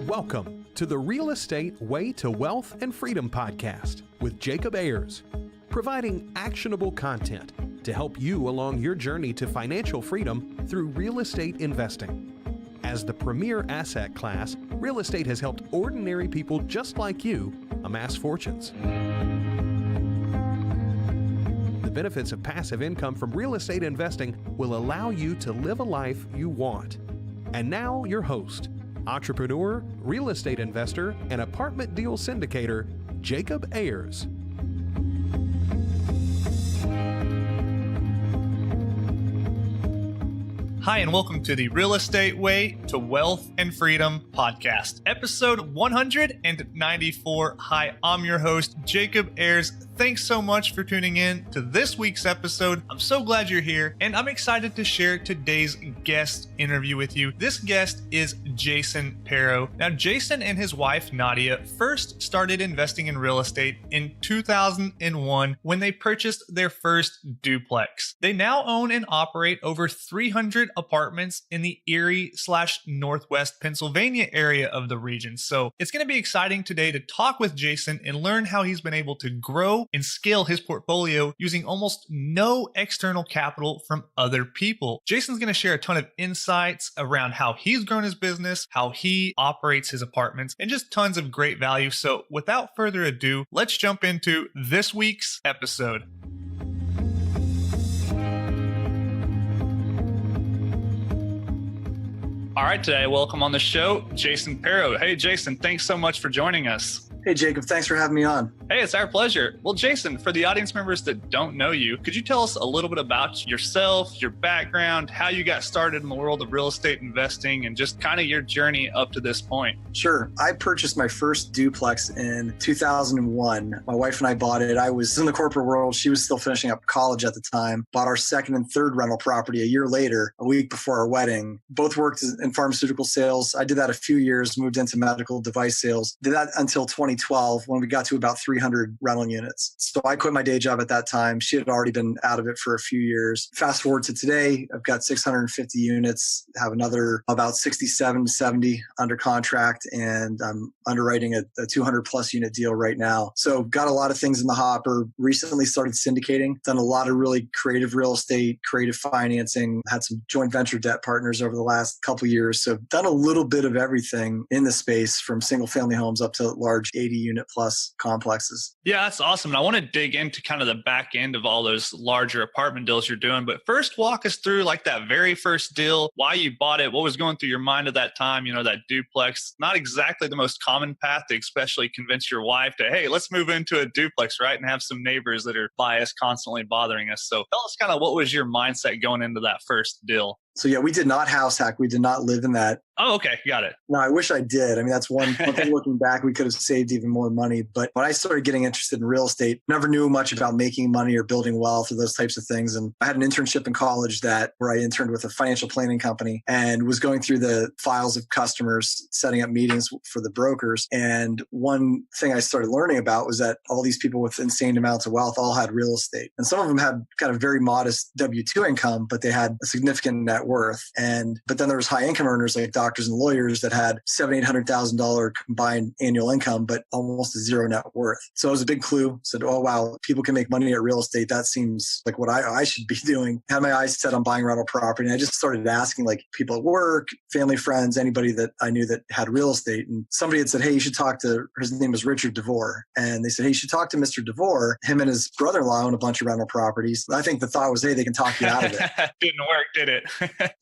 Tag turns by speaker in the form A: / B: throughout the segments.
A: Welcome to the Real Estate Way to Wealth and Freedom podcast with Jacob Ayers, providing actionable content to help you along your journey to financial freedom through real estate investing. As the premier asset class, real estate has helped ordinary people just like you amass fortunes. The benefits of passive income from real estate investing will allow you to live a life you want. And now your host, entrepreneur, real estate investor, and apartment deal syndicator, Jacob Ayers.
B: Hi, and welcome to the Real Estate Way to Wealth and Freedom podcast, episode 194. Hi, I'm your host, Jacob Ayers. Thanks so much for tuning in to this week's episode. I'm so glad you're here, and I'm excited to share today's guest interview with you. This guest is Jason Pero. Now, Jason and his wife, Nadia, first started investing in real estate in 2001 when they purchased their first duplex. They now own and operate over 300 apartments in the Erie/Northwest Pennsylvania area of the region. So it's going to be exciting today to talk with Jason and learn how he's been able to grow and scale his portfolio using almost no external capital from other people. Jason's going to share a ton of insights around how he's grown his business, how he operates his apartments, and just tons of great value. So without further ado, let's jump into this week's episode. All right, today, welcome on the show, Jason Pero. Hey, Jason, thanks so much for joining us.
C: Hey, Jacob, thanks for having me on.
B: Hey, it's our pleasure. Well, Jason, for the audience members that don't know you, could you tell us a little bit about yourself, your background, how you got started in the world of real estate investing, and just kind of your journey up to this point?
C: Sure. I purchased my first duplex in 2001. My wife and I bought it. I was in the corporate world. She was still finishing up college at the time. Bought our second and third rental property a year later, a week before our wedding. Both worked in pharmaceutical sales. I did that a few years, moved into medical device sales. Did that until 2012 when we got to about 300 rental units. So I quit my day job at that time. She had already been out of it for a few years. Fast forward to today, I've got 650 units, have another about 67 to 70 under contract, and I'm underwriting a 200 plus unit deal right now. So got a lot of things in the hopper. Recently started syndicating, done a lot of really creative real estate, creative financing, had some joint venture debt partners over the last couple of years. So done a little bit of everything in the space from single family homes up to large 80 unit plus complexes.
B: Yeah, that's awesome. And I want to dig into kind of the back end of all those larger apartment deals you're doing. But first, walk us through like that very first deal, why you bought it, what was going through your mind at that time, that duplex. Not exactly the most common path to especially convince your wife to, hey, let's move into a duplex, right? And have some neighbors that are biased, constantly bothering us. So tell us kind of what was your mindset going into that first deal?
C: So yeah, we did not house hack. We did not live in that.
B: Oh, okay. Got it.
C: No, I wish I did. I mean, that's one thing looking back, we could have saved even more money. But when I started getting interested in real estate, never knew much about making money or building wealth or those types of things. And I had an internship in college where I interned with a financial planning company and was going through the files of customers, setting up meetings for the brokers. And one thing I started learning about was that all these people with insane amounts of wealth all had real estate. And some of them had kind of very modest W-2 income, but they had a significant net worth. But then there was high income earners like doctors and lawyers that had $700,000-$800,000 combined annual income, but almost a zero net worth. So it was a big clue. Said, oh, wow, people can make money at real estate. That seems like what I should be doing. Had my eyes set on buying rental property. And I just started asking like people at work, family, friends, anybody that I knew that had real estate. And somebody had said, hey, you should talk to, his name was Richard DeVore. And they said, hey, you should talk to Mr. DeVore. Him and his brother-in-law own a bunch of rental properties. I think the thought was, hey, they can talk you out of it.
B: Didn't work, did it?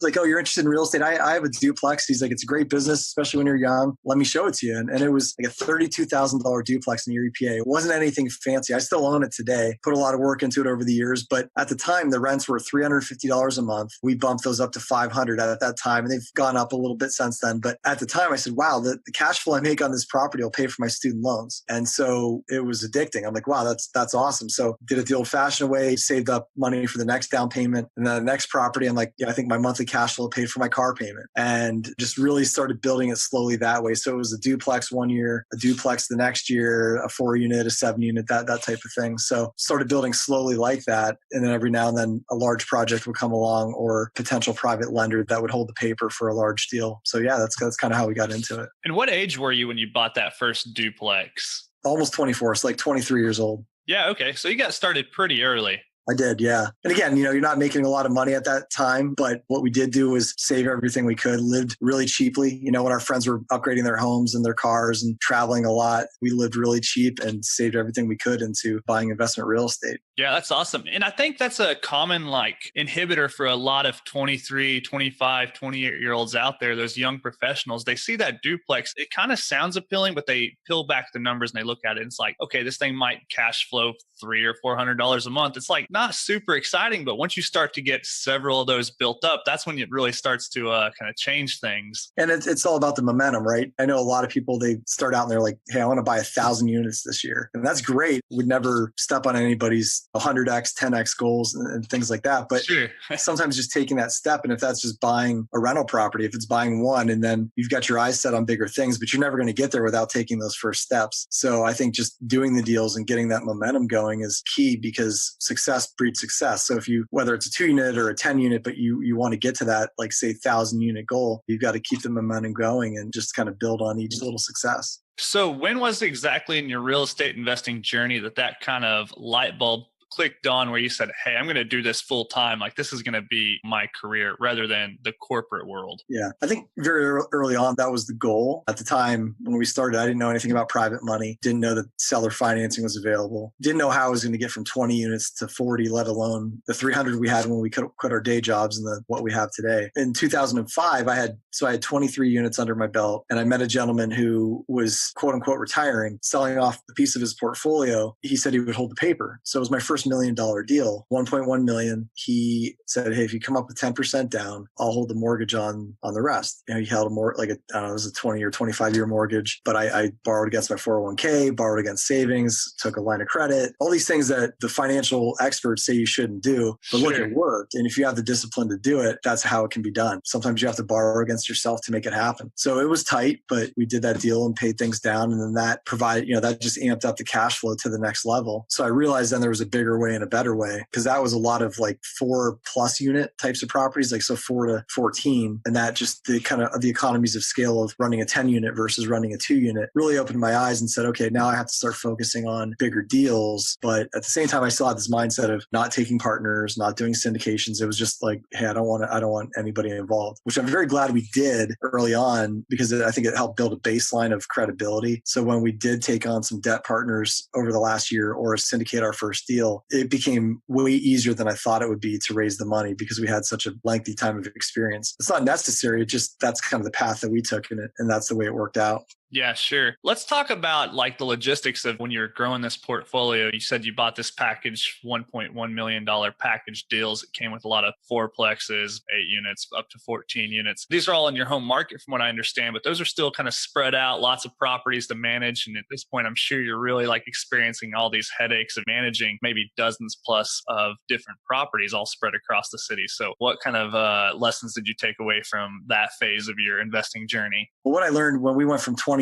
C: Like, oh, you're interested in real estate? I have a duplex. He's like, it's a great business, especially when you're young. Let me show it to you. And it was like a $32,000 duplex in Erie, PA. It wasn't anything fancy. I still own it today. Put a lot of work into it over the years. But at the time, the rents were $350 a month. We bumped those up to $500 at that time. And they've gone up a little bit since then. But at the time, I said, wow, the cash flow I make on this property will pay for my student loans. And so it was addicting. I'm like, wow, that's awesome. So did it the old fashioned way, saved up money for the next down payment. And then the next property, I'm like, yeah, I think my monthly cash flow paid for my car payment, and just really started building it slowly that way. So it was a duplex one year, a duplex the next year, a 4-unit, a 7-unit, that type of thing. So started building slowly like that. And then every now and then a large project would come along, or potential private lender that would hold the paper for a large deal. So yeah, that's kind of how we got into it.
B: And what age were you when you bought that first duplex?
C: Almost 24. So like 23 years old.
B: Yeah. Okay. So you got started pretty early.
C: I did, yeah. And again, you're not making a lot of money at that time, but what we did do was save everything we could, lived really cheaply. When our friends were upgrading their homes and their cars and traveling a lot, we lived really cheap and saved everything we could into buying investment real estate.
B: Yeah, that's awesome. And I think that's a common inhibitor for a lot of 23, 25, 28-year-olds out there, those young professionals. They see that duplex. It kind of sounds appealing, but they peel back the numbers and they look at it and it's like, okay, this thing might cash flow $300 or $400 a month. It's like not super exciting, but once you start to get several of those built up, that's when it really starts to kind of change things.
C: And it's all about the momentum, right? I know a lot of people, they start out and they're like, hey, I want to buy 1,000 units this year. And that's great. Would never step on anybody's 100x, 10x goals and things like that. But
B: sure.
C: Sometimes just taking that step, and if that's just buying a rental property, if it's buying one, and then you've got your eyes set on bigger things, but you're never going to get there without taking those first steps. So I think just doing the deals and getting that momentum going is key, because success breeds success. So whether it's a 2-unit or a 10-unit, but you want to get to that, like say 1,000-unit goal, you've got to keep the momentum going and just kind of build on each little success.
B: So when was exactly in your real estate investing journey that kind of light bulb clicked on where you said, hey, I'm going to do this full time? Like, this is going to be my career rather than the corporate world.
C: Yeah, I think very early on, that was the goal. At the time when we started, I didn't know anything about private money, didn't know that seller financing was available, didn't know how I was going to get from 20 units to 40, let alone the 300 we had when we quit our day jobs and what we have today. In 2005, I had 23 units under my belt, and I met a gentleman who was quote unquote retiring, selling off the piece of his portfolio. He said he would hold the paper. So it was my first $1 million deal, 1.1 million. He said, hey, if you come up with 10% down, I'll hold the mortgage on the rest. He held it was a 20 or 25 year mortgage, but I borrowed against my 401k, borrowed against savings, took a line of credit, all these things that the financial experts say you shouldn't do, but look, it worked. And if you have the discipline to do it, that's how it can be done. Sometimes you have to borrow against yourself to make it happen. So it was tight, but we did that deal and paid things down. And then that provided, that just amped up the cash flow to the next level. So I realized then there was a bigger way and a better way, because that was a lot of 4+ unit types of properties, so 4 to 14. And that just the kind of the economies of scale of running a 10 unit versus running a 2-unit really opened my eyes and said, okay, now I have to start focusing on bigger deals. But at the same time, I still had this mindset of not taking partners, not doing syndications. It was just like, hey, I don't want anybody involved, which I'm very glad we did early on, because I think it helped build a baseline of credibility. So when we did take on some debt partners over the last year or syndicate our first deal, it became way easier than I thought it would be to raise the money, because we had such a lengthy time of experience. It's not necessary. That's kind of the path that we took in it. And that's the way it worked out.
B: Yeah, sure. Let's talk about the logistics of when you're growing this portfolio. You said you bought this package, $1.1 million package deals. It came with a lot of 4plexes, 8 units, up to 14 units. These are all in your home market from what I understand, but those are still kind of spread out, lots of properties to manage. And at this point, I'm sure you're really experiencing all these headaches of managing maybe dozens plus of different properties all spread across the city. So what kind of lessons did you take away from that phase of your investing journey?
C: Well, what I learned when we went from 23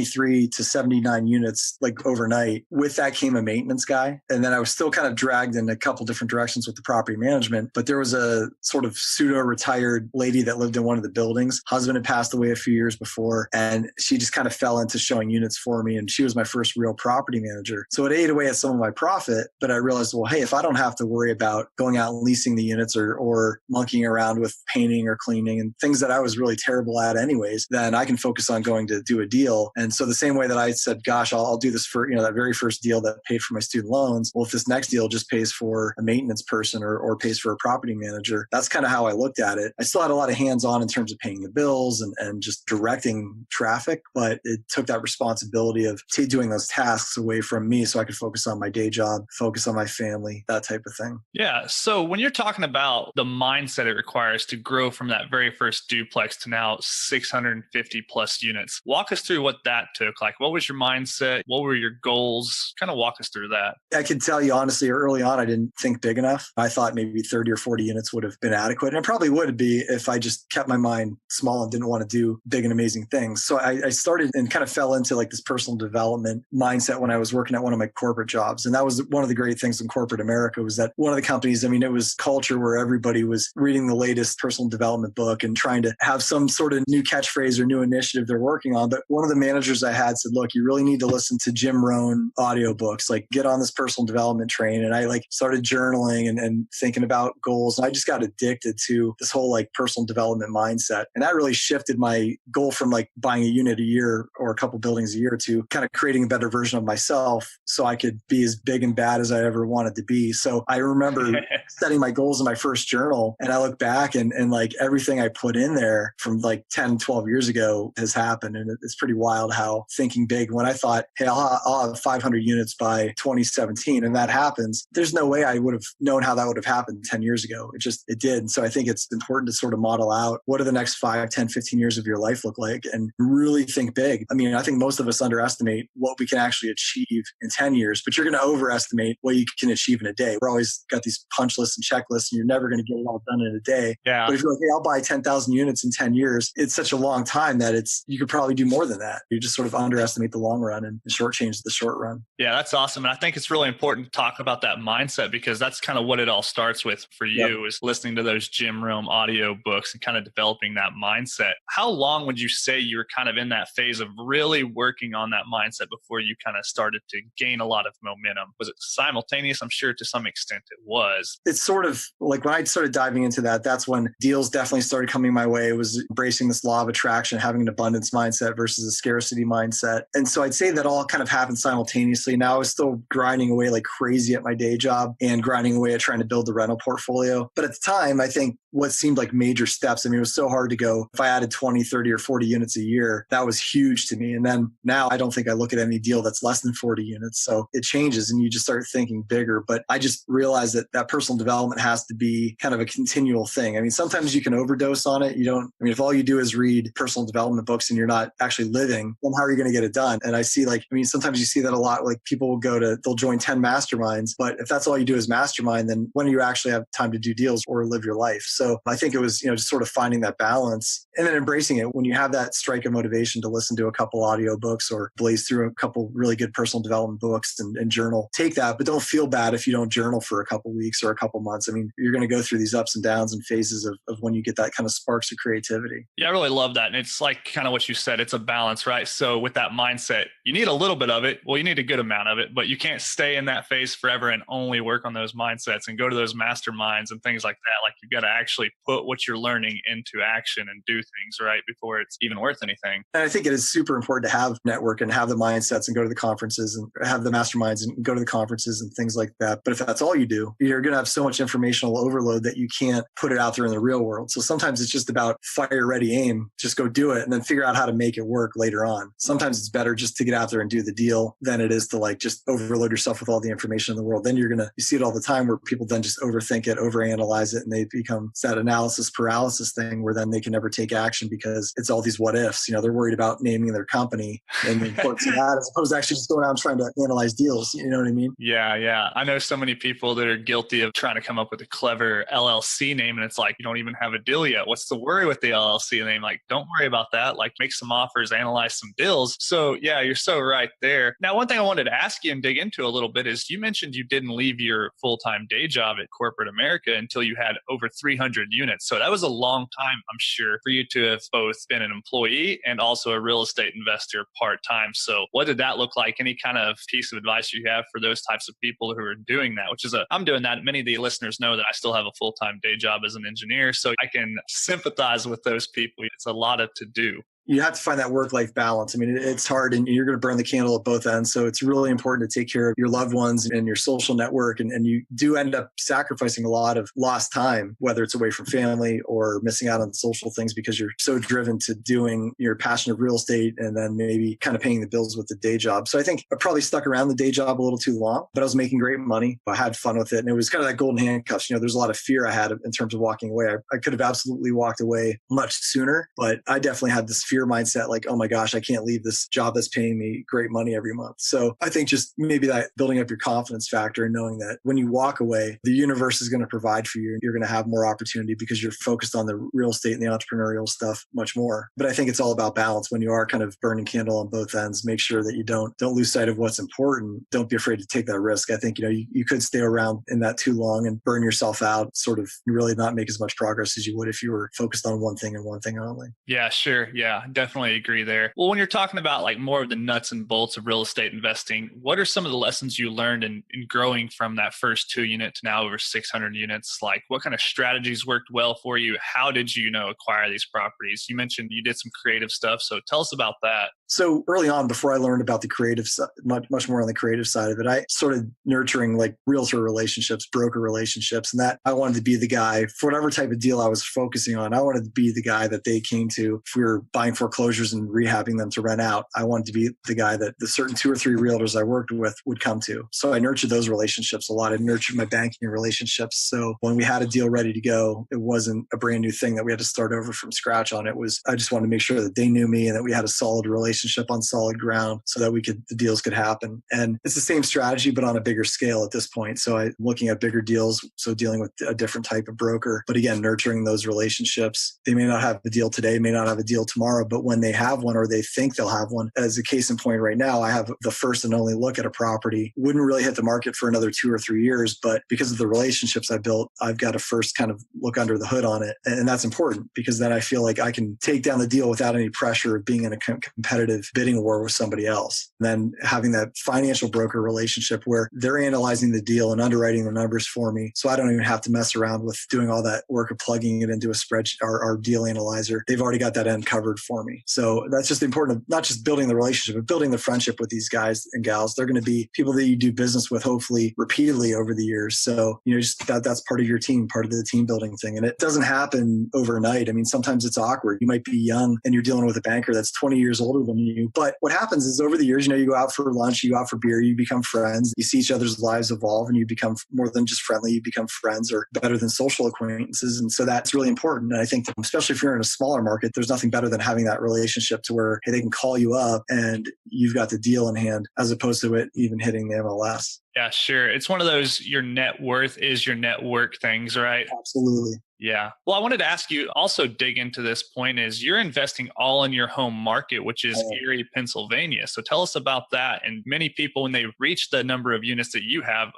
C: to 79 units overnight, with that came a maintenance guy. And then I was still kind of dragged in a couple different directions with the property management, but there was a sort of pseudo retired lady that lived in one of the buildings. Husband had passed away a few years before, and she just kind of fell into showing units for me. And she was my first real property manager. So it ate away at some of my profit, but I realized, well, hey, if I don't have to worry about going out and leasing the units or monkeying around with painting or cleaning and things that I was really terrible at anyways, then I can focus on going to do a deal. And so the same way that I said, gosh, I'll do this for, that very first deal that paid for my student loans. Well, if this next deal just pays for a maintenance person or pays for a property manager, that's kind of how I looked at it. I still had a lot of hands-on in terms of paying the bills and just directing traffic, but it took that responsibility of doing those tasks away from me so I could focus on my day job, focus on my family, that type of thing.
B: Yeah. So when you're talking about the mindset it requires to grow from that very first duplex to now 650 plus units, walk us through what that that took? Like, what was your mindset? What were your goals? Kind of walk us through that.
C: I can tell you honestly, early on, I didn't think big enough. I thought maybe 30 or 40 units would have been adequate. And it probably would be if I just kept my mind small and didn't want to do big and amazing things. So I started and kind of fell into like this personal development mindset when I was working at one of my corporate jobs. And that was one of the great things in corporate America was that one of the companies, I mean, it was culture where everybody was reading the latest personal development book and trying to have some sort of new catchphrase or new initiative they're working on. But one of the managers I had said, look, you really need to listen to Jim Rohn audiobooks, like get on this personal development train. And I like started journaling and thinking about goals. And I just got addicted to this whole like personal development mindset. And that really shifted my goal from like buying a unit a year or a couple buildings a year to kind of creating a better version of myself so I could be as big and bad as I ever wanted to be. So I remember setting my goals in my first journal and I look back and like everything I put in there from like 10, 12 years ago has happened. And it's pretty wild how thinking big, when I thought, hey, I'll have 500 units by 2017 and that happens, there's no way I would have known how that would have happened 10 years ago. It did. And so I think it's important to sort of model out what do the next 5, 10, 15 years of your life look like and really think big. I mean, I think most of us underestimate what we can actually achieve in 10 years, but you're going to overestimate what you can achieve in a day. We're always got these punch lists and checklists and you're never going to get it all done in a day.
B: Yeah.
C: But if you're like, hey, I'll buy 10,000 units in 10 years, it's such a long time that you could probably do more than that. You just sort of underestimate the long run and shortchange the short run. Yeah,
B: that's awesome. And I think it's really important to talk about that mindset because that's kind of what it all starts with for you is listening to those Jim Rohn audio books and kind of developing that mindset. How long would you say you were kind of in that phase of really working on that mindset before you kind of started to gain a lot of momentum? Was it simultaneous? I'm sure to some extent it was.
C: It's sort of like when I started diving into that, that's when deals definitely started coming my way. It was embracing this law of attraction, having an abundance mindset versus a scarcity mindset. And so I'd say that all kind of happened simultaneously. Now I was still grinding away like crazy at my day job and grinding away at trying to build the rental portfolio. But at the time, I think what seemed like major steps, I mean, it was so hard to go, if I added 20, 30 or 40 units a year, that was huge to me. And then now I don't think I look at any deal that's less than 40 units. So it changes and you just start thinking bigger. But I just realized that personal development has to be kind of a continual thing. I mean, sometimes you can overdose on it. If all you do is read personal development books and you're not actually living, then how are you going to get it done? And I see sometimes you see that a lot, like people will they'll join 10 masterminds, but if that's all you do is mastermind, then when do you actually have time to do deals or live your life? So I think it was, just sort of finding that balance and then embracing it. When you have that strike of motivation to listen to a couple audiobooks or blaze through a couple really good personal development books and journal, take that, but don't feel bad if you don't journal for a couple weeks or a couple months. I mean, you're going to go through these ups and downs and phases of when you get that kind of sparks of creativity.
B: Yeah, I really love that. And it's like kind of what you said, it's a balance, right? So with that mindset, you need a little bit of it. Well, you need a good amount of it, but you can't stay in that phase forever and only work on those mindsets and go to those masterminds and things like that. Like you've got to actually put what you're learning into action and do things right before it's even worth anything.
C: And I think it is super important to have network and have the mindsets and go to the conferences and have the masterminds and go to the conferences and things like that. But if that's all you do, you're going to have so much informational overload that you can't put it out there in the real world. So sometimes it's just about fire, ready, aim, just go do it and then figure out how to make it work later on. Sometimes it's better just to get out there and do the deal than it is to like just overload yourself with all the information in the world. Then you see it all the time where people then just overthink it, overanalyze it, and they become that analysis paralysis thing where then they can never take action because it's all these what ifs. They're worried about naming their company and the importance of that as opposed to actually just going out and trying to analyze deals. You know what I mean?
B: Yeah. I know so many people that are guilty of trying to come up with a clever LLC name. And it's like, you don't even have a deal yet. What's the worry with the LLC name? Like, don't worry about that. Like make some offers, analyze some deals. So yeah, you're so right there. Now, one thing I wanted to ask you and dig into a little bit is you mentioned you didn't leave your full-time day job at corporate America until you had over 300 units. So that was a long time, I'm sure, for you to have both been an employee and also a real estate investor part-time. So what did that look like? Any kind of piece of advice you have for those types of people who are doing that, I'm doing that. Many of the listeners know that I still have a full-time day job as an engineer. So I can sympathize with those people. It's a lot to do.
C: You have to find that work-life balance. I mean, it's hard and you're going to burn the candle at both ends. So it's really important to take care of your loved ones and your social network. And you do end up sacrificing a lot of lost time, whether it's away from family or missing out on social things because you're so driven to doing your passion of real estate and then maybe kind of paying the bills with the day job. So I think I probably stuck around the day job a little too long, but I was making great money. I had fun with it. And it was kind of that golden handcuffs. There's a lot of fear I had in terms of walking away. I could have absolutely walked away much sooner, but I definitely had this fear fear mindset, like, oh my gosh, I can't leave this job that's paying me great money every month. So I think just maybe that building up your confidence factor and knowing that when you walk away, the universe is going to provide for you. You're going to have more opportunity because you're focused on the real estate and the entrepreneurial stuff much more. But I think it's all about balance. When you are kind of burning candle on both ends, make sure that you don't lose sight of what's important. Don't be afraid to take that risk. I think, you could stay around in that too long and burn yourself out, sort of really not make as much progress as you would if you were focused on one thing and one thing only.
B: Yeah, sure. Yeah, definitely agree there. Well, when you're talking about like more of the nuts and bolts of real estate investing, what are some of the lessons you learned in growing from that first 2 unit to now over 600 units? Like what kind of strategies worked well for you? How did you, acquire these properties? You mentioned you did some creative stuff. So tell us about that.
C: So early on, before I learned about the creative side, much more on the creative side of it, I started nurturing like realtor relationships, broker relationships, and that I wanted to be the guy for whatever type of deal I was focusing on. I wanted to be the guy that they came to if we were buying foreclosures and rehabbing them to rent out. I wanted to be the guy that the certain 2 or 3 realtors I worked with would come to. So I nurtured those relationships a lot. I nurtured my banking relationships. So when we had a deal ready to go, it wasn't a brand new thing that we had to start over from scratch on. I just wanted to make sure that they knew me and that we had a solid relationship on solid ground so that the deals could happen. And it's the same strategy, but on a bigger scale at this point. So I'm looking at bigger deals. So dealing with a different type of broker, but again, nurturing those relationships. They may not have a deal today, may not have a deal tomorrow, but when they have one or they think they'll have one, as a case in point right now, I have the first and only look at a property. Wouldn't really hit the market for another 2 or 3 years, but because of the relationships I built, I've got to first kind of look under the hood on it. And that's important because then I feel like I can take down the deal without any pressure of being in a competitive bidding war with somebody else. And then having that financial broker relationship where they're analyzing the deal and underwriting the numbers for me. So I don't even have to mess around with doing all that work of plugging it into a spreadsheet, our deal analyzer. They've already got that end covered for me. So that's just important, not just building the relationship, but building the friendship with these guys and gals. They're going to be people that you do business with, hopefully repeatedly over the years. So, just that's part of your team, part of the team building thing. And it doesn't happen overnight. I mean, sometimes it's awkward. You might be young and you're dealing with a banker that's 20 years older than you. But what happens is over the years, you go out for lunch, you go out for beer, you become friends, you see each other's lives evolve and you become more than just friendly, you become friends or better than social acquaintances. And so that's really important. And I think that especially if you're in a smaller market, there's nothing better than having that relationship to where, hey, they can call you up and you've got the deal in hand as opposed to it even hitting the MLS.
B: Yeah, sure. It's one of those your net worth is your network things, right?
C: Absolutely.
B: Yeah. Well, I wanted to ask you also dig into this point is you're investing all in your home market, which is Erie, Pennsylvania. So tell us about that. And many people, when they reach the number of units that you have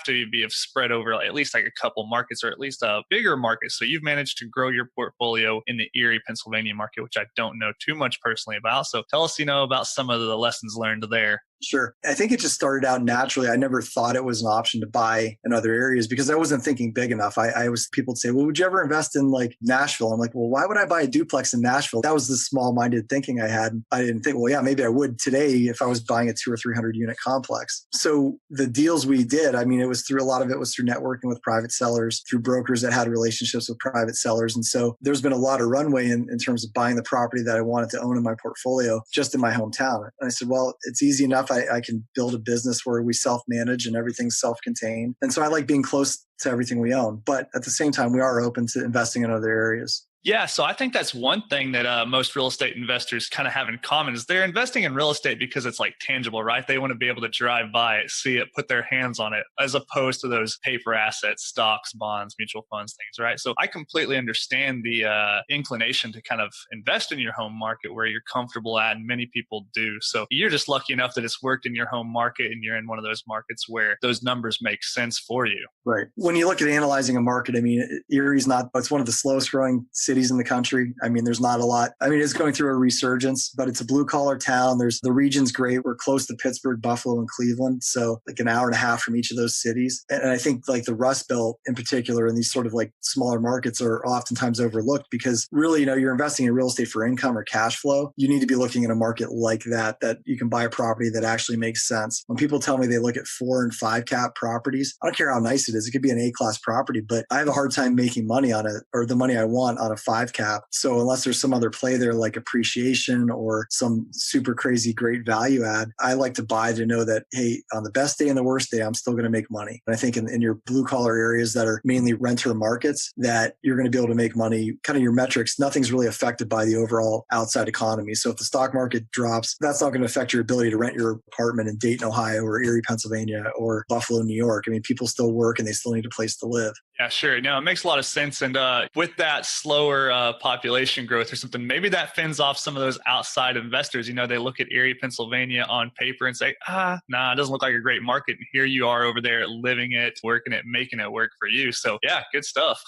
B: to be spread over at least like a couple markets or at least a bigger market. So you've managed to grow your portfolio in the Erie, Pennsylvania market, which I don't know too much personally about. So tell us, about some of the lessons learned there.
C: Sure. I think it just started out naturally. I never thought it was an option to buy in other areas because I wasn't thinking big enough. People would say, well, would you ever invest in like Nashville? I'm like, well, why would I buy a duplex in Nashville? That was the small-minded thinking I had. I didn't think, well, yeah, maybe I would today if I was buying a 200 or 300 unit complex. So the deals we did, a lot of it was through networking with private sellers, through brokers that had relationships with private sellers. And so there's been a lot of runway in terms of buying the property that I wanted to own in my portfolio just in my hometown. And I said, well, it's easy enough. I can build a business where we self-manage and everything's self-contained. And so I like being close to everything we own. But at the same time, we are open to investing in other areas.
B: Yeah, so I think that's one thing that most real estate investors kind of have in common is they're investing in real estate because it's like tangible, right? They want to be able to drive by it, see it, put their hands on it, as opposed to those paper assets, stocks, bonds, mutual funds, things, right? So I completely understand the inclination to kind of invest in your home market where you're comfortable at, and many people do. So you're just lucky enough that it's worked in your home market and you're in one of those markets where those numbers make sense for you.
C: Right. When you look at analyzing a market, Erie's it's one of the slowest growing cities in the country. There's not a lot. It's going through a resurgence, but it's a blue collar town. The region's great. We're close to Pittsburgh, Buffalo, and Cleveland. So like an hour and a half from each of those cities. And I think like the Rust Belt in particular, and these sort of like smaller markets are oftentimes overlooked because really, you're investing in real estate for income or cash flow. You need to be looking at a market like that you can buy a property that actually makes sense. When people tell me they look at 4 and 5 cap properties, I don't care how nice it is. It could be an A-class property, but I have a hard time making money on it or the money I want on a a 5 cap. So unless there's some other play there like appreciation or some super crazy great value add, I like to buy to know that, hey, on the best day and the worst day, I'm still going to make money. And I think in your blue collar areas that are mainly renter markets, that you're going to be able to make money, kind of your metrics, nothing's really affected by the overall outside economy. So if the stock market drops, that's not going to affect your ability to rent your apartment in Dayton, Ohio, or Erie, Pennsylvania, or Buffalo, New York. I mean, people still work and they still need a place to live.
B: Yeah, sure. No, it makes a lot of sense. And with that slower population growth or something, maybe that fends off some of those outside investors. They look at Erie, Pennsylvania on paper and say, nah, it doesn't look like a great market. And here you are over there living it, working it, making it work for you. So yeah, good stuff.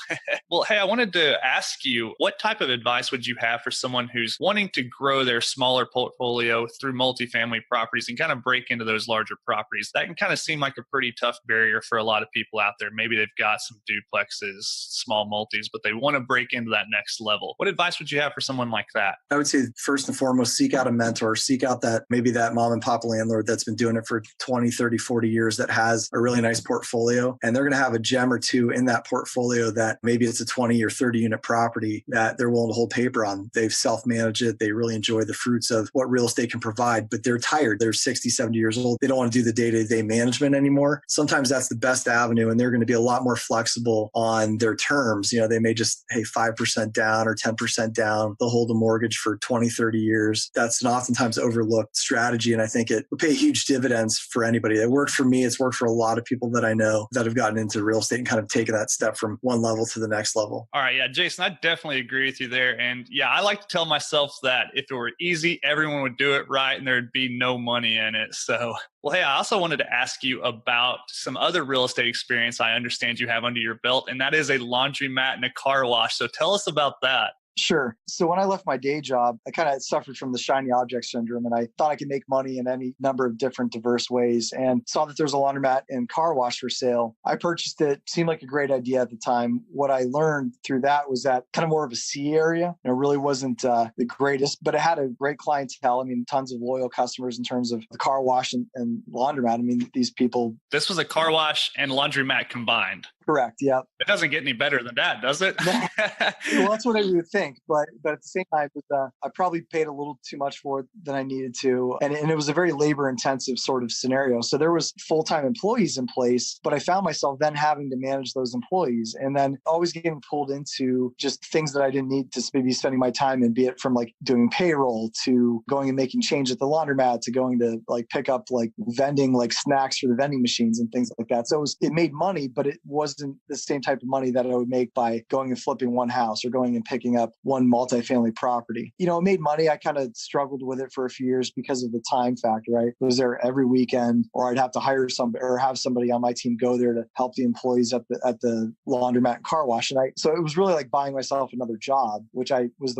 B: Well, hey, I wanted to ask you, what type of advice would you have for someone who's wanting to grow their smaller portfolio through multifamily properties and kind of break into those larger properties? That can kind of seem like a pretty tough barrier for a lot of people out there. Maybe they've got some duplexes, small multis, but they want to break into that next level. What advice would you have for someone like that?
C: I would say first and foremost, seek out a mentor, seek out maybe that mom and pop landlord that's been doing it for 20, 30, 40 years that has a really nice portfolio. And they're going to have a gem or two in that portfolio that maybe it's a 20 or 30 unit property that they're willing to hold paper on. They've self-managed it. They really enjoy the fruits of what real estate can provide, but they're tired. They're 60, 70 years old. They don't want to do the day-to-day management anymore. Sometimes that's the best avenue, and they're going to be a lot more flexible on their terms. They may just, hey, 5% down or 10% down. They'll hold a mortgage for 20, 30 years. That's an oftentimes overlooked strategy. And I think it will pay huge dividends for anybody. It worked for me. It's worked for a lot of people that I know that have gotten into real estate and kind of taken that step from one level to the next level.
B: All right. Yeah, Jason, I definitely agree with you there. And yeah, I like to tell myself that if it were easy, everyone would do it right and there'd be no money in it. So, well, hey, I also wanted to ask you about some other real estate experience I understand you have under your belt, and that is a laundromat and a car wash. So tell us about that.
D: Sure. So when I left my day job, I kind of suffered from the shiny object syndrome, and I thought I could make money in any number of different diverse ways, and saw that there's a laundromat and car wash for sale. I purchased it. Seemed like a great idea at the time. What I learned through that was that kind of more of a C area. It really wasn't the greatest, but it had a great clientele. I mean, tons of loyal customers in terms of the car wash and laundromat. I mean, these people.
B: This was a car wash and laundromat combined.
D: Correct. Yeah.
B: It doesn't get any better than that, does it?
D: Well, that's what I would think. But at the same time, I probably paid a little too much for it than I needed to. And it was a very labor intensive sort of scenario. So there was full-time employees in place, but I found myself then having to manage those employees and then always getting pulled into just things that I didn't need to maybe spending my time in, be it from like doing payroll to going and making change at the laundromat to going to like pick up like vending, like snacks for the vending machines and things like that. So it made money, but it wasn't the same type of money that I would make by going and flipping one house or going and picking up one multifamily property. It made money. I kind of struggled with it for a few years because of the time factor. I was there every weekend, or I'd have to hire somebody or have somebody on my team go there to help the employees at the laundromat and car wash. And so it was really like buying myself another job, which was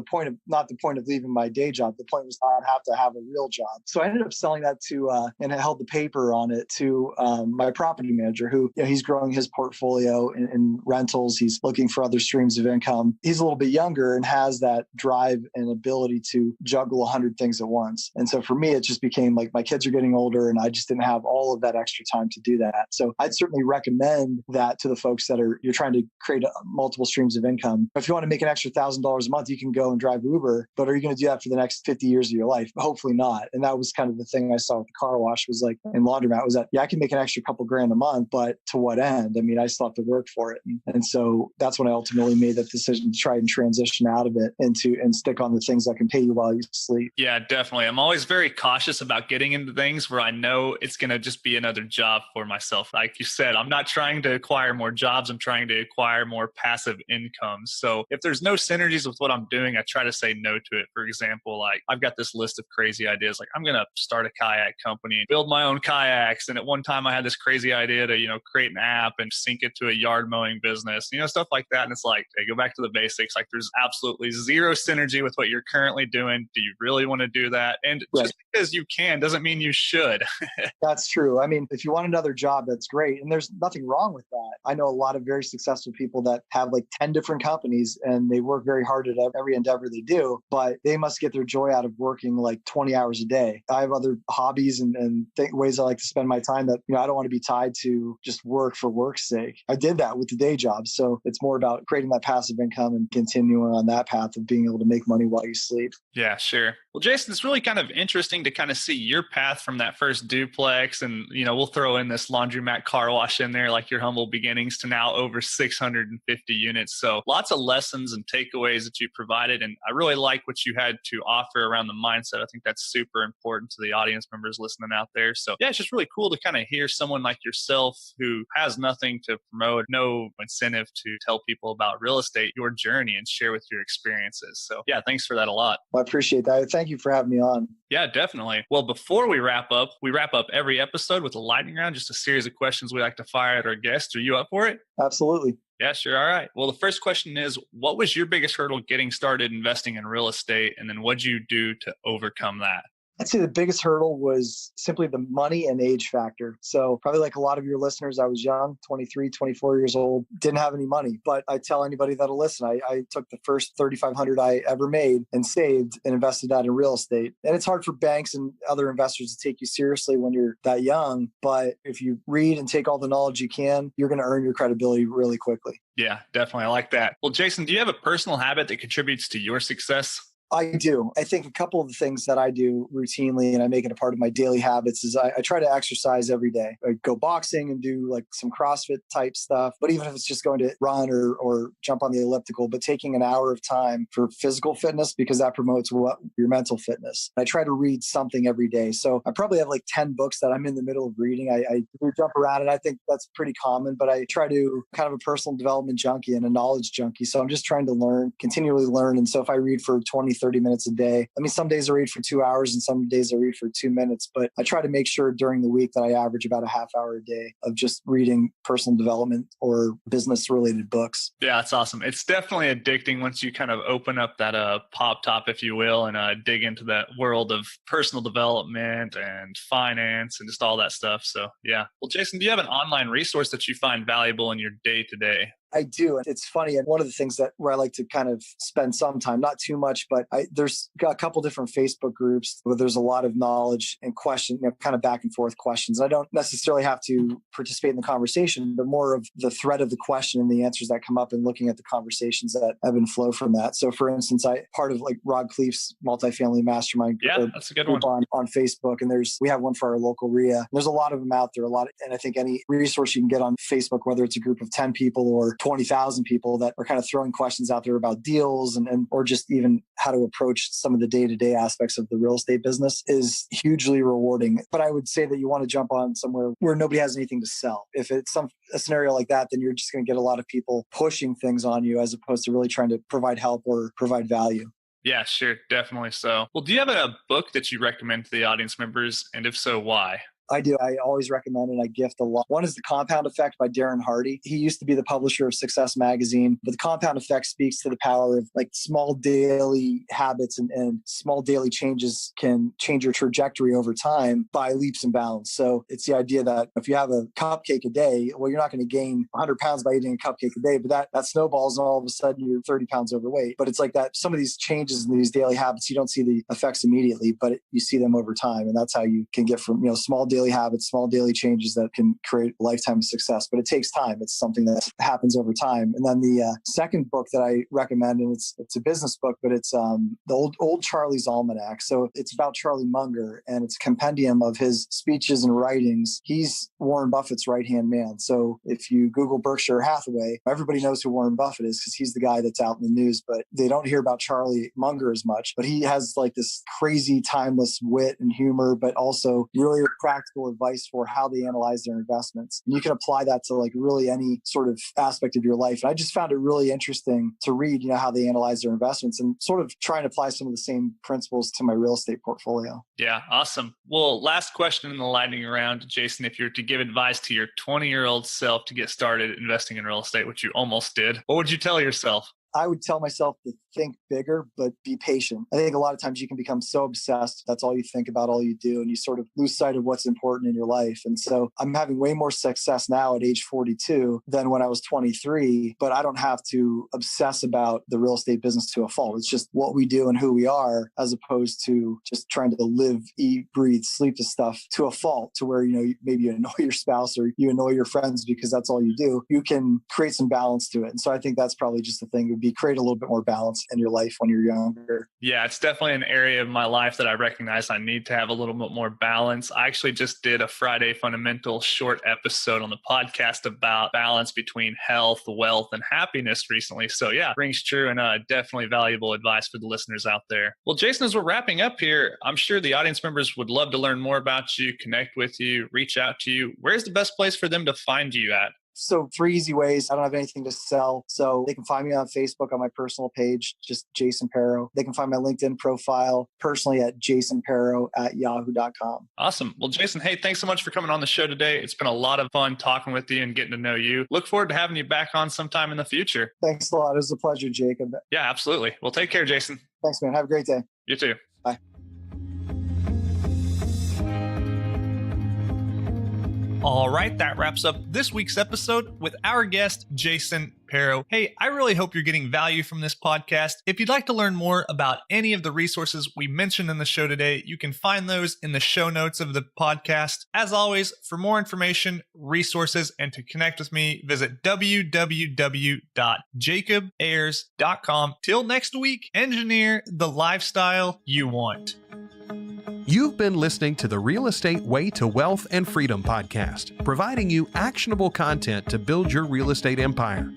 D: not the point of leaving my day job. The point was not have to have a real job. So I ended up selling that to, and I held the paper on it to my property manager who, he's growing his portfolio in rentals. He's looking for other streams of income. He's a little bit younger and has that drive and ability to juggle 100 things at once. And so for me, it just became like my kids are getting older and I just didn't have all of that extra time to do that. So I'd certainly recommend that to the folks that you're trying to create multiple streams of income. If you want to make an extra $1,000 a month, you can go and drive Uber, but are you going to do that for the next 50 years of your life? Hopefully not. And that was kind of the thing I saw with the car wash was like, and laundromat was that, yeah, I can make an extra couple grand a month, but to what end? I mean, I still have to work for it. And so that's when I ultimately made that decision to try and transition out of it and stick on the things that can pay you while you sleep.
B: Yeah, definitely. I'm always very cautious about getting into things where I know it's going to just be another job for myself. Like you said, I'm not trying to acquire more jobs. I'm trying to acquire more passive income. So if there's no synergies with what I'm doing, I try to say no to it. For example, like I've got this list of crazy ideas. Like I'm going to start a kayak company and build my own kayaks. And at one time I had this crazy idea to, create an app and sync it to a yard mowing business, stuff like that. And it's like, hey, go back to the basics. Like there's absolutely zero synergy with what you're currently doing. Do you really want to do that? And just because you can doesn't mean you should.
D: That's true. I mean, if you want another job, that's great. And there's nothing wrong with that. I know a lot of very successful people that have like 10 different companies and they work very hard at every endeavor they do, but they must get their joy out of working like 20 hours a day. I have other hobbies and ways I like to spend my time that, I don't want to be tied to just work for work's sake. I did that with the day job. So it's more about creating that passive income and continuing on that path of being able to make money while you sleep.
B: Yeah, sure. Well, Jason, it's really kind of interesting to kind of see your path from that first duplex. And, we'll throw in this laundromat car wash in there, like your humble beginnings, to now over 650 units. So lots of lessons and takeaways that you provided. And I really like what you had to offer around the mindset. I think that's super important to the audience members listening out there. So yeah, it's just really cool to kind of hear someone like yourself who has nothing to promote, no incentive to tell people about real estate, your journey, and share with your experiences. So yeah, thanks for that a lot.
D: Well, I appreciate that. Thank you for having me on.
B: Yeah, definitely. Well, before we wrap up every episode with a lightning round, just a series of questions we like to fire at our guests. Are you up for it?
D: Absolutely.
B: Yeah, sure. All right. Well, the first question is, what was your biggest hurdle getting started investing in real estate? And then what'd you do to overcome that?
D: I'd say the biggest hurdle was simply the money and age factor. So probably like a lot of your listeners, I was young, 23, 24 years old, didn't have any money. But I tell anybody that'll listen, I took the first $3,500 I ever made and saved and invested that in real estate. And it's hard for banks and other investors to take you seriously when you're that young. But if you read and take all the knowledge you can, you're going to earn your credibility really quickly.
B: Yeah, definitely. I like that. Well, Jason, do you have a personal habit that contributes to your success?
D: I do. I think a couple of the things that I do routinely, and I make it a part of my daily habits, is I try to exercise every day. I go boxing and do like some CrossFit type stuff, but even if it's just going to run or jump on the elliptical, but taking an hour of time for physical fitness, because that promotes your mental fitness. I try to read something every day. So I probably have like 10 books that I'm in the middle of reading. I jump around, and I think that's pretty common, but I try to kind of a personal development junkie and a knowledge junkie. So I'm just trying to learn, continually learn. And so if I read for 30 minutes a day. I mean, some days I read for 2 hours and some days I read for 2 minutes, but I try to make sure during the week that I average about a half hour a day of just reading personal development or business related books.
B: Yeah, that's awesome. It's definitely addicting once you kind of open up that pop top, if you will, and dig into that world of personal development and finance and just all that stuff. So yeah. Well, Jason, do you have an online resource that you find valuable in your day to day?
D: I do. And it's funny. And one of the things where I like to kind of spend some time, not too much, but there's got a couple different Facebook groups where there's a lot of knowledge and kind of back and forth questions. I don't necessarily have to participate in the conversation, but more of the thread of the question and the answers that come up and looking at the conversations that ebb and flow from that. So for instance, part of like Rod Cleef's Multifamily Mastermind
B: group. Yeah, that's a good one.
D: On Facebook. And we have one for our local REIA. There's a lot of them out there, and I think any resource you can get on Facebook, whether it's a group of 10 people or 20,000 people that are kind of throwing questions out there about deals or just even how to approach some of the day-to-day aspects of the real estate business is hugely rewarding. But I would say that you want to jump on somewhere where nobody has anything to sell. If it's a scenario like that, then you're just going to get a lot of people pushing things on you as opposed to really trying to provide help or provide value.
B: Yeah, sure. Definitely so. Well, do you have a book that you recommend to the audience members? And if so, why?
D: I do. I always recommend and I gift a lot. One is The Compound Effect by Darren Hardy. He used to be the publisher of Success Magazine, but The Compound Effect speaks to the power of like small daily habits and small daily changes can change your trajectory over time by leaps and bounds. So it's the idea that if you have a cupcake a day, well, you're not going to gain 100 pounds by eating a cupcake a day, but that snowballs and all of a sudden you're 30 pounds overweight. But it's like that some of these changes in these daily habits, you don't see the effects immediately, but you see them over time. And that's how you can get from, small daily habits, small daily changes that can create a lifetime of success. But it takes time. It's something that happens over time. And then the second book that I recommend, and it's a business book, but it's the old Charlie's Almanac. So it's about Charlie Munger, and it's a compendium of his speeches and writings. He's Warren Buffett's right-hand man. So if you Google Berkshire Hathaway, everybody knows who Warren Buffett is because he's the guy that's out in the news, but they don't hear about Charlie Munger as much. But he has like this crazy, timeless wit and humor, but also really practical advice for how they analyze their investments. And you can apply that to like really any sort of aspect of your life. And I just found it really interesting to read, how they analyze their investments and sort of try and apply some of the same principles to my real estate portfolio.
B: Yeah, awesome. Well, last question in the lightning round, Jason, if you're to give advice to your 20-year-old self to get started investing in real estate, which you almost did, what would you tell yourself?
D: I would tell myself to think bigger, but be patient. I think a lot of times you can become so obsessed. That's all you think about, all you do, and you sort of lose sight of what's important in your life. And so I'm having way more success now at age 42 than when I was 23, but I don't have to obsess about the real estate business to a fault. It's just what we do and who we are, as opposed to just trying to live, eat, breathe, sleep to stuff to a fault, to where, maybe you annoy your spouse or you annoy your friends because that's all you do. You can create some balance to it. And so I think that's probably just the thing, would be create a little bit more balance in your life when you're younger.
B: Yeah, it's definitely an area of my life that I recognize I need to have a little bit more balance. I actually just did a Friday Fundamental short episode on the podcast about balance between health, wealth, and happiness recently. So yeah, rings true, and definitely valuable advice for the listeners out there. Well, Jason, as we're wrapping up here, I'm sure the audience members would love to learn more about you, connect with you, reach out to you. Where's the best place for them to find you at?
D: So 3 easy ways. I don't have anything to sell. So they can find me on Facebook on my personal page, just Jason Pero. They can find my LinkedIn profile personally at jasonpero@yahoo.com.
B: Awesome. Well, Jason, hey, thanks so much for coming on the show today. It's been a lot of fun talking with you and getting to know you. Look forward to having you back on sometime in the future.
D: Thanks a lot. It was a pleasure, Jacob.
B: Yeah, absolutely. Well, take care, Jason.
D: Thanks, man. Have a great day.
B: You too.
D: Bye.
B: All right, that wraps up this week's episode with our guest, Jason Pero. Hey, I really hope you're getting value from this podcast. If you'd like to learn more about any of the resources we mentioned in the show today, you can find those in the show notes of the podcast. As always, for more information, resources, and to connect with me, visit www.jacobayers.com. Till next week, engineer the lifestyle you want.
A: You've been listening to the Real Estate Way to Wealth and Freedom podcast, providing you actionable content to build your real estate empire.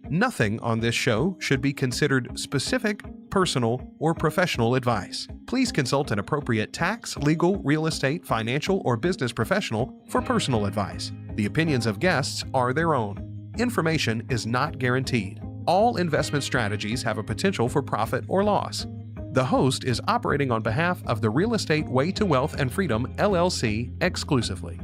A: Nothing on this show should be considered specific, personal, or professional advice. Please consult an appropriate tax, legal, real estate, financial, or business professional for personal advice. The opinions of guests are their own. Information is not guaranteed. All investment strategies have a potential for profit or loss. The host is operating on behalf of the Real Estate Way to Wealth and Freedom, LLC, exclusively.